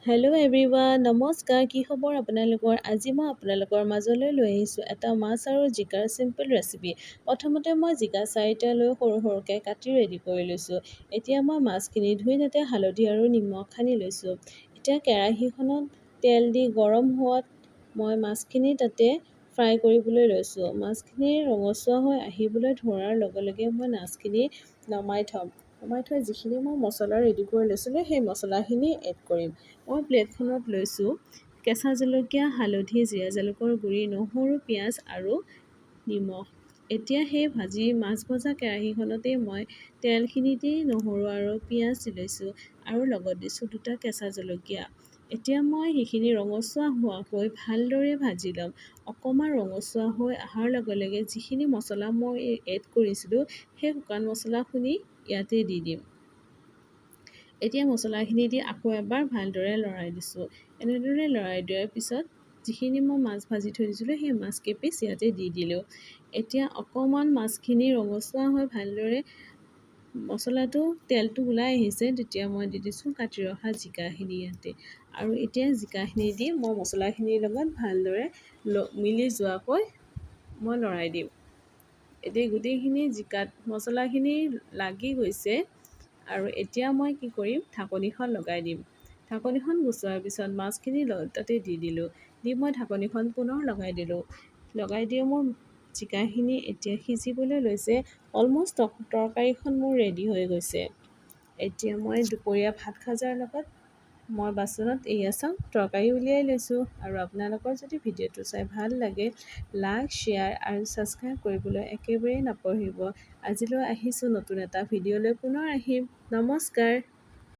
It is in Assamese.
হেল্ল' এভৰিৱান, নমস্কাৰ। কি খবৰ আপোনালোকৰ? আজি মই আপোনালোকৰ মাজলৈ লৈ আহিছোঁ এটা মাছ আৰু জিকাৰ চিম্পল ৰেচিপি। প্ৰথমতে মই জিকা 4টা লৈ সৰু সৰুকৈ কাটি ৰেডি কৰি লৈছোঁ। এতিয়া মই মাছখিনি ধুই তাতে হালধি আৰু নিমখ সানি লৈছোঁ। এতিয়া কেৰাহীখনত তেল দি গৰম হোৱাত মই মাছখিনি তাতে ফ্ৰাই কৰিবলৈ লৈছোঁ। মাছখিনি ৰঙচুৱা হৈ আহিবলৈ ধৰাৰ লগে লগে মই মাছখিনি নমাই থ'ম। নমাই থৈ যিখিনি মই মছলা ৰেডি কৰি লৈছিলোঁ সেই মছলাখিনি এড কৰিম। মই প্লেটখনত লৈছোঁ কেঁচা জলকীয়া, হালধি, জিৰা জালুকৰ গুড়ি, নহৰু, পিঁয়াজ আৰু নিমখ। এতিয়া সেই মাছ ভজা কেৰাহীখনতেই মই তেলখিনি দি নহৰু আৰু পিঁয়াজ দি লৈছোঁ আৰু লগত দিছোঁ 2টা কেঁচা জলকীয়া। এতিয়া মই সেইখিনি ৰঙচুৱা হোৱাকৈ ভালদৰে ভাজি ল'ম। অকণমান ৰঙচুৱা হৈ অহাৰ লগে লগে যিখিনি মছলা মই এড কৰিছিলোঁ সেই শুকান মছলাখিনি ইয়াতে দি দিম। এতিয়া মছলাখিনি দি আকৌ এবাৰ ভালদৰে লৰাই দিছোঁ। এনেদৰে লৰাই দিয়াৰ পিছত যিখিনি মই মাছ ভাজি থৈ দিছিলোঁ সেই মাছ কেইপিচ ইয়াতে দি দিলোঁ। এতিয়া অকণমান মাছখিনি ৰঙচুৱা হৈ ভালদৰে মছলাটো তেলটো ওলাই আহিছে, তেতিয়া মই দি দিছোঁ কাটি ৰখা জিকাখিনি ইয়াতে। আৰু এতিয়া জিকাখিনি দি মই মছলাখিনিৰ লগত ভালদৰে মিলি যোৱাকৈ মই লৰাই দিম। এতিয়া গোটেইখিনি জিকাত মছলাখিনি লাগি গৈছে আৰু এতিয়া মই কি কৰিম, ঢাকনিখন লগাই দিম। ঢাকনিখন গুচোৱাৰ পিছত মাছখিনি তাতে দি দিলোঁ। দি মই ঢাকনিখন পুনৰ লগাই দিলোঁ। লগাই দি মোৰ জিকাখিনি এতিয়া সিজিবলৈ লৈছে। অলম'ষ্ট তৰকাৰীখন মোৰ ৰেডি হৈ গৈছে। এতিয়া মই দুপৰীয়া ভাত সাজাৰ লগত মই বাচনত এয়া চাওক তৰকাৰী উলিয়াই লৈছোঁ। আৰু আপোনালোকৰ যদি ভিডিঅ'টো চাই ভাল লাগে, লাইক, শ্বেয়াৰ আৰু ছাবস্ক্ৰাইব কৰিবলৈ একেবাৰে নাপাহৰিব। আজিলৈ আহিছোঁ নতুন এটা ভিডিঅ'লৈ পুনৰ আহিম। নমস্কাৰ।